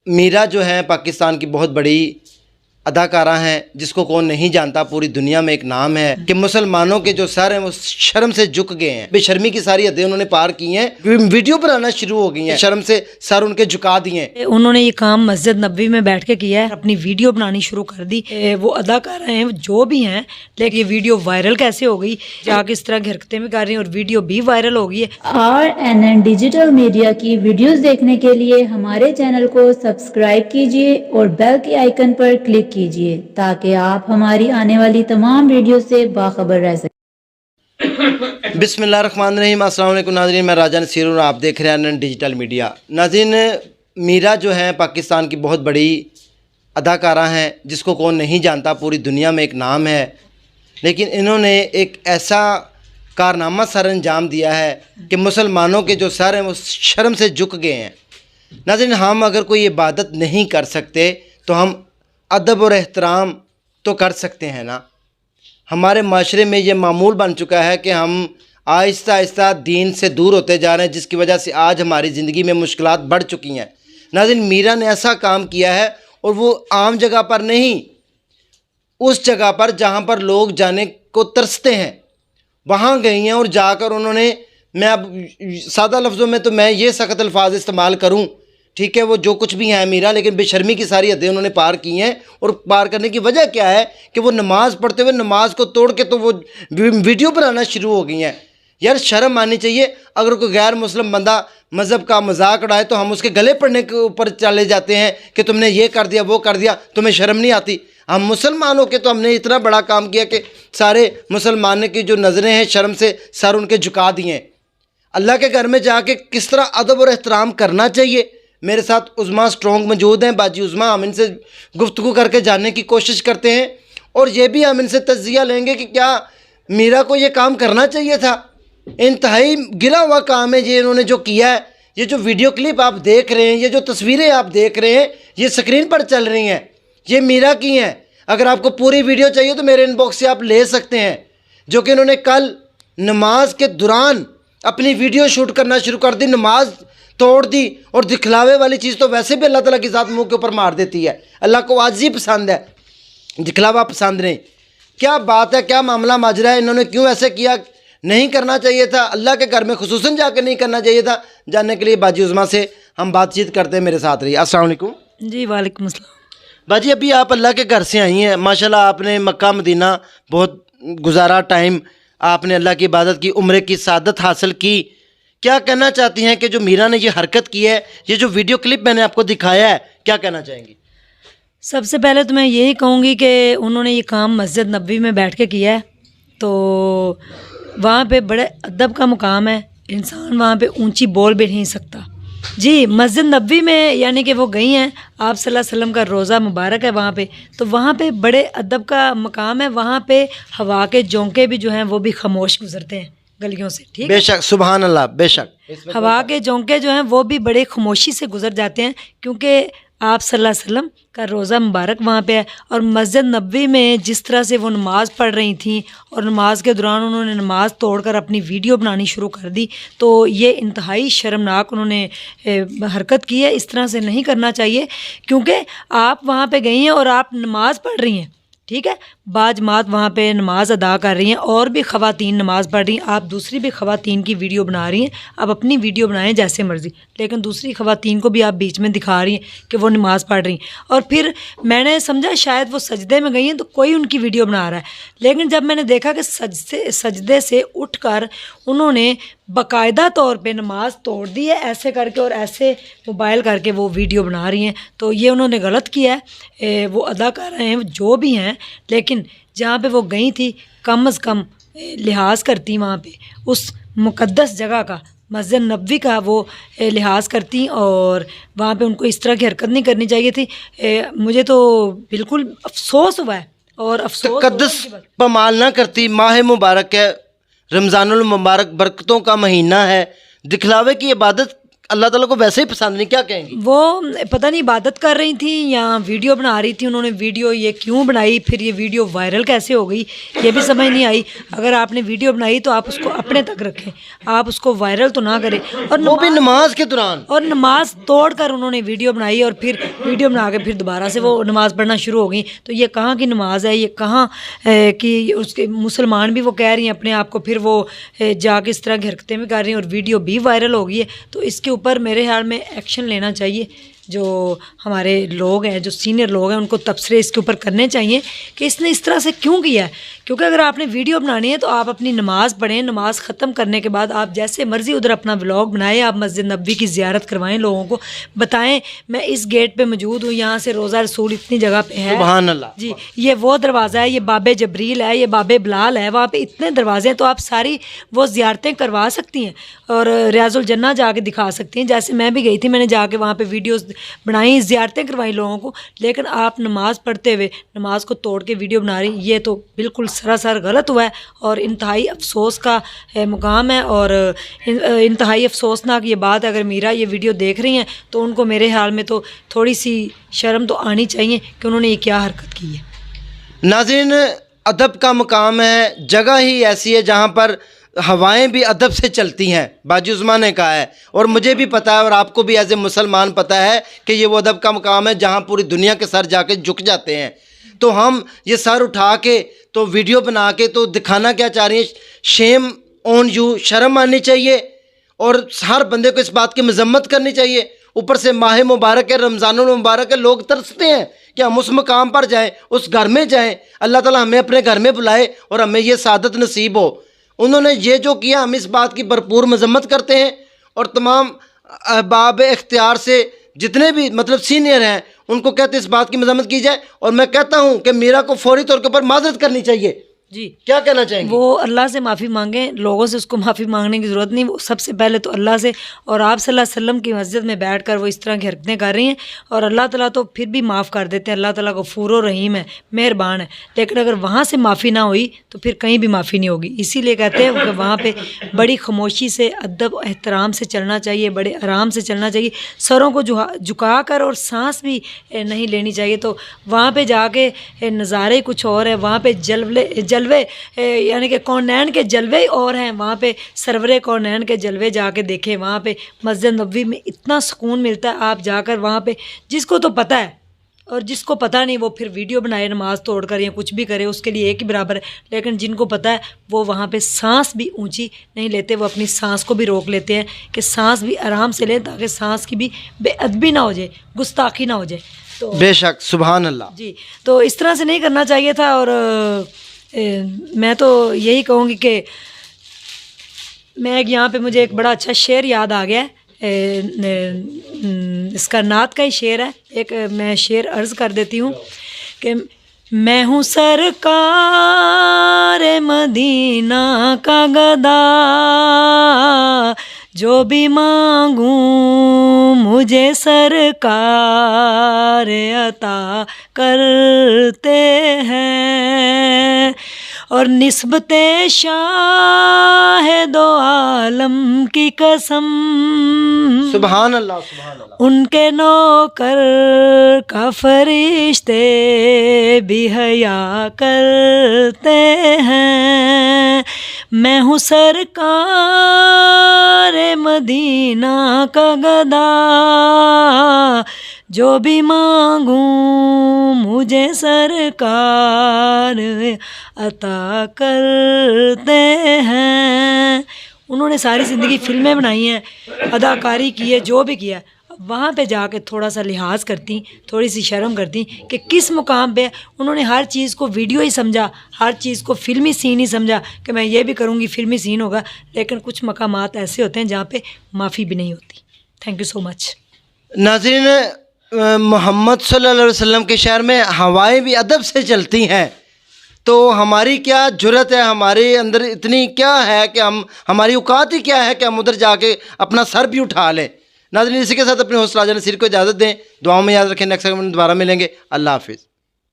मीरा जो है पाकिस्तान की बहुत बड़ी अदाकारा हैं, जिसको कौन नहीं जानता, पूरी दुनिया में एक नाम है कि मुसलमानों के जो सर हैं वो शर्म से झुक गए हैं। बेशर्मी की सारी हदें उन्होंने पार की हैं, वीडियो बनाना शुरू हो गई हैं, शर्म से सर उनके झुका दिए हैं। उन्होंने ये काम मस्जिद नबवी में बैठ के किया है, अपनी वीडियो बनानी शुरू कर दी। वो अदाकारा हैं जो भी हैं, लेकिन ये वीडियो वायरल कैसे हो गई, जाके इस तरह की हरकतें भी कर रही हैं और वीडियो भी वायरल हो गई है। RNN डिजिटल मीडिया की वीडियोस देखने के लिए हमारे चैनल को सब्सक्राइब कीजिए और बेल के आइकन पर क्लिक कीजिए ताकि आप हमारी आने वाली तमाम वीडियो से बाखबर रह सकें। बिस्मिल्लाहिर्रहमानिर्रहीम। अस्सलाम वालेकुम नाज़रीन, मैं राजा नसीर और आप देख रहे हैं RNN डिजिटल मीडिया। नाज़रीन, मीरा जो है पाकिस्तान की बहुत बड़ी अदाकारा हैं, जिसको कौन नहीं जानता, पूरी दुनिया में एक नाम है, लेकिन इन्होंने एक ऐसा कारनामा सर अंजाम दिया है कि मुसलमानों के जो सर हैं वो शर्म से झुक गए हैं। नाज़रीन, हम अगर कोई इबादत नहीं कर सकते तो हम अदब और एहतराम तो कर सकते हैं ना। हमारे माशरे में ये मामूल बन चुका है कि हम आहिस्ता आहिस्ता दीन से दूर होते जा रहे हैं, जिसकी वजह से आज हमारी ज़िंदगी में मुश्किलात बढ़ चुकी हैं। नाज़रीन, मीरा ने ऐसा काम किया है और वो आम जगह पर नहीं, उस जगह पर जहाँ पर लोग जाने को तरसते हैं वहाँ गई हैं और जाकर उन्होंने, मैं अब सादा लफ्ज़ों में तो मैं ये सख्त अल्फाज इस्तेमाल करूँ, ठीक है, वो जो कुछ भी है मीरा, लेकिन बेशर्मी की सारी हदें उन्होंने पार की हैं। और पार करने की वजह क्या है कि वो नमाज़ पढ़ते हुए नमाज को तोड़ के तो वो वीडियो बनाना शुरू हो गई हैं। यार, शर्म आनी चाहिए। अगर कोई गैर मुस्लिम बंदा मज़हब का मजाक उड़ाए तो हम उसके गले पड़ने के ऊपर चले जाते हैं कि तुमने ये कर दिया, वो कर दिया, तुम्हें शर्म नहीं आती। हम मुसलमानों के तो हमने इतना बड़ा काम किया कि सारे मुसलमानों की जो नज़रें हैं शर्म से सर उनके झुका दिए हैं। अल्लाह के घर में जाके किस तरह अदब और एहतराम करना चाहिए। मेरे साथ उज़मा स्ट्रॉन्ग मौजूद हैं, बाजी उज़मा। हम इनसे गुफ्तगू करके जानने की कोशिश करते हैं और ये भी हम इनसे तज्ज़िया लेंगे कि क्या मीरा को ये काम करना चाहिए था। इंतहाई गिरा हुआ काम है ये इन्होंने जो किया है। ये जो वीडियो क्लिप आप देख रहे हैं, ये जो तस्वीरें आप देख रहे हैं, ये स्क्रीन पर चल रही हैं, ये मीरा की हैं। अगर आपको पूरी वीडियो चाहिए तो मेरे इनबॉक्स से आप ले सकते हैं, जो कि इन्होंने कल नमाज के दौरान अपनी वीडियो शूट करना शुरू कर दी, नमाज तोड़ दी। और दिखलावे वाली चीज़ तो वैसे भी अल्लाह ताला की ज़ात मुंह के ऊपर मार देती है। अल्लाह को आजी पसंद है, दिखलावा पसंद नहीं। क्या बात है, क्या मामला माजरा है, इन्होंने क्यों ऐसे किया? नहीं करना चाहिए था, अल्लाह के घर में खुसूसन जाकर नहीं करना चाहिए था। जानने के लिए बाजी उज़मा से हम बातचीत करते हैं, मेरे साथ रहिए। अस्सलाम वालेकुम। जी वालेकुम अस्सलाम। बाजी, अभी आप अल्लाह के घर से आई हैं, माशाल्लाह। आपने मक्का मदीना बहुत गुजारा टाइम, आपने अल्लाह की इबादत की, उम्रे की सादत हासिल की। क्या कहना चाहती हैं कि जो मीरा ने ये हरकत की है, ये जो वीडियो क्लिप मैंने आपको दिखाया है, क्या कहना चाहेंगी? सबसे पहले तो मैं यही कहूँगी कि उन्होंने ये काम मस्जिद नबवी में बैठ के किया है, तो वहाँ पे बड़े अदब का मुकाम है। इंसान वहाँ पे ऊंची बोल भी नहीं सकता। जी, मस्जिद नबवी में यानी कि वो गई हैं, आप सल्लल्लाहु अलैहि वसल्लम का रोज़ा मुबारक है वहाँ पे, तो वहाँ पे बड़े अदब का मकाम है। वहाँ पे हवा के झोंके भी जो हैं वो भी खामोश गुजरते हैं गलियों से, ठीक है? बेशक, सुभान अल्लाह, बेशक। हवा के झोंके जो हैं वो भी बड़े खामोशी से गुजर जाते हैं, क्योंकि आप सल्लल्लाहु अलैहि वसल्लम का रोज़ा मुबारक वहाँ पे है। और मस्जिद नबवी में जिस तरह से वो नमाज़ पढ़ रही थी और नमाज के दौरान उन्होंने नमाज़ तोड़कर अपनी वीडियो बनानी शुरू कर दी, तो ये इंतहाई शर्मनाक उन्होंने हरकत की है। इस तरह से नहीं करना चाहिए, क्योंकि आप वहाँ पे गई हैं और आप नमाज़ पढ़ रही हैं, ठीक है, बाजमात वहाँ पे नमाज अदा कर रही हैं और भी ख़वातीन नमाज़ पढ़ रही हैं। आप दूसरी भी ख़वातीन की वीडियो बना रही हैं, आप अपनी वीडियो बनाएं जैसे मर्ज़ी, लेकिन दूसरी ख़वातीन को भी आप बीच में दिखा रही हैं कि वो नमाज़ पढ़ रही हैं। और फिर मैंने समझा शायद वो सजदे में गई हैं तो कोई उनकी वीडियो बना रहा है, लेकिन जब मैंने देखा कि सजदे से उठकर उन्होंने बाकायदा तौर पे नमाज तोड़ दी है, ऐसे करके और ऐसे मोबाइल करके वो वीडियो बना रही हैं, तो ये उन्होंने गलत किया है। वो अदाकार हैं जो भी हैं, लेकिन जहाँ पे वो गई थी कम अज़ कम लिहाज करती वहाँ पे उस मुक़द्दस जगह का, मस्जिद नबवी का वो लिहाज करती और वहाँ पे उनको इस तरह की हरकत नहीं करनी चाहिए थी। मुझे तो बिल्कुल अफसोस हुआ है और अफसोस तक़द्दुस पमाल ना करती। माह मुबारक है, रमज़ानुल मुबारक बरकतों का महीना है, दिखलावे की इबादत اللہ ताला को वैसे ही पसंद नहीं, क्या कहेंगी? वो पता नहीं इबादत कर रही थी या वीडियो बना रही थी, उन्होंने वीडियो ये क्यों बनाई, फिर ये वीडियो वायरल कैसे हो गई, ये भी समझ नहीं आई। अगर आपने वीडियो बनाई तो आप उसको अपने तक रखें, आप उसको वायरल तो ना करें। और वो भी नमाज के दौरान, और नमाज तोड़ कर उन्होंने वीडियो बनाई और फिर वीडियो बना के फिर दोबारा से वो नमाज़ पढ़ना शुरू हो गई। तो ये कहाँ की नमाज है, ये कहाँ कि उसके मुसलमान भी वो कह रही हैं अपने आप को, फिर वो जाके इस तरह की हरकतें भी कर रही हैं और वीडियो भी वायरल हो गई है। तो इसके ऊपर मेरे ख्याल में एक्शन लेना चाहिए। जो हमारे लोग हैं, जो सीनियर लोग हैं, उनको तबसरे इसके ऊपर करने चाहिए कि इसने इस तरह से क्यों किया है। क्योंकि अगर आपने वीडियो बनानी है तो आप अपनी नमाज़ पढ़ें, नमाज़ ख़त्म करने के बाद आप जैसे मर्ज़ी उधर अपना व्लॉग बनाएं, आप मस्जिद नबवी की ज़ियारत करवाएं, लोगों को बताएं मैं इस गेट पे मौजूद हूँ, यहाँ से रोज़ा रसूल इतनी जगह पे है, सुभान अल्लाह जी ये वो दरवाज़ा है, ये बाबे जबरील है, ये बाबे बिलाल है, वहाँ पे इतने दरवाजे हैं। तो आप सारी वो ज़ियारतें करवा सकती हैं और रियाजुल जन्ना जाके दिखा सकती हैं। जैसे मैं भी गई थी, मैंने जाके वहाँ पे वीडियोस बनाई, ज़ियारतें करवाई लोगों को। लेकिन आप नमाज़ पढ़ते हुए नमाज को तोड़ के वीडियो बना रही, ये तो बिल्कुल सरासर गलत हुआ है और इंतहाई अफसोस का मुकाम है। और इंतहाई अफसोसनाक ये बात है। अगर मीरा ये वीडियो देख रही हैं तो उनको मेरे ख्याल में तो थोड़ी सी शर्म तो आनी चाहिए कि उन्होंने ये क्या हरकत की है। नाज़रीन, अदब का मुकाम है, जगह ही ऐसी है जहाँ पर हवाएं भी अदब से चलती हैं, बाजी उस्मा ने कहा है। और मुझे भी पता है और आपको भी एज ए मुसलमान पता है कि ये वो अदब का मुकाम है जहाँ पूरी दुनिया के सर जाके झुक जाते हैं। तो हम ये सर उठा के तो वीडियो बना के तो दिखाना क्या चाह रही हैं? शेम ऑन यू, शर्म आनी चाहिए और हर बंदे को इस बात की मजम्मत करनी चाहिए। ऊपर से माह मुबारक है, रमज़ानुल मुबारक है, लोग तरसते हैं कि हम उस मकाम पर जाएं, उस घर में जाएं। अल्लाह ताला हमें अपने घर में बुलाए और हमें ये सादत नसीब हो। उन्होंने ये जो किया, हम इस बात की भरपूर मजम्मत करते हैं और तमाम अहबाब इख्तियार से जितने भी मतलब सीनियर हैं उनको कहते हैं इस बात की मजम्मत की जाए। और मैं कहता हूँ कि मीरा को फौरी तौर के ऊपर माजरत करनी चाहिए। जी क्या कहना चाहेंगे? वो अल्लाह से माफ़ी मांगें, लोगों से उसको माफ़ी मांगने की ज़रूरत नहीं। वो सबसे पहले तो अल्लाह से, और आप सल्लल्लाहु अलैहि वसल्लम की मस्जिद में बैठकर वो इस तरह की हरकतें कर रही हैं और अल्लाह ताला तो फिर भी माफ़ कर देते हैं। अल्लाह ताला गफूर और रहीम है, मेहरबान है। लेकिन अगर वहाँ से माफ़ी ना हुई तो फिर कहीं भी माफ़ी नहीं होगी। इसीलिए कहते हैं कि वहाँ पे बड़ी खामोशी से, अदब एहतराम से चलना चाहिए, बड़े आराम से चलना चाहिए, सरों को झुका कर और सांस भी नहीं लेनी चाहिए। तो वहाँ पे जाके नज़ारे कुछ और है, वहाँ पे जलवे यानी कि कौनैन के जलवे और हैं। वहाँ पे सरवरे कौनैन के जलवे जाके देखें। वहाँ पे मस्जिद नबवी में इतना सुकून मिलता है, आप जाकर वहाँ पे, जिसको तो पता है और जिसको पता नहीं वो फिर वीडियो बनाए नमाज तोड़ कर या कुछ भी करे, उसके लिए एक ही बराबर है। लेकिन जिनको पता है वो वहाँ पे सांस भी ऊंची नहीं लेते, वो अपनी सांस को भी रोक लेते हैं कि सांस भी आराम से लें ताकि सांस की भी बेअदबी ना हो जाए, गुस्ताखी ना हो जाए। तो बेशक, सुभान अल्लाह जी, तो इस तरह से नहीं करना चाहिए था। और मैं तो यही कहूँगी कि मैं यहाँ पे मुझे एक बड़ा अच्छा शेर याद आ गया है। इसका नात का ही शेर है, एक मैं शेर अर्ज़ कर देती हूँ कि मैं हूँ सरकार मदीना का गदा, जो भी मांगूं मुझे सरकार अता करते हैं। और निस्बते शाह दो आलम की कसम, सुभान अल्लाह, सुभान अल्लाह। उनके नौकर का फरिश्ते भी हया करते हैं। मैं हूँ सरकार मदीना का गदा, जो भी मांगूं मुझे सरकार अता करते हैं। उन्होंने सारी ज़िंदगी फिल्में बनाई हैं, अदाकारी की है, जो भी किया है। वहाँ पे जाके थोड़ा सा लिहाज करती, थोड़ी सी शर्म करती कि किस मुकाम पे उन्होंने हर चीज़ को वीडियो ही समझा, हर चीज़ को फिल्मी सीन ही समझा कि मैं ये भी करूँगी फिल्मी सीन होगा। लेकिन कुछ मकामात ऐसे होते हैं जहाँ पे माफ़ी भी नहीं होती। Thank you so much. नाज़रीन, मोहम्मद सल्लल्लाहु अलैहि वसल्लम के शहर में हवाएं भी अदब से चलती हैं, तो हमारी क्या जुर्रत है, हमारे अंदर इतनी क्या है कि हमारी औकात ही क्या है कि हम उधर जाके अपना सर भी उठा लें। नाज़रीन, इसी के साथ अपने हौसला अफ़ज़ा नसीर को इजाज़त दें। दुआओं में याद रखें। नेक्स्ट सेगमेंट में दोबारा मिलेंगे। अल्लाह हाफ़िज़।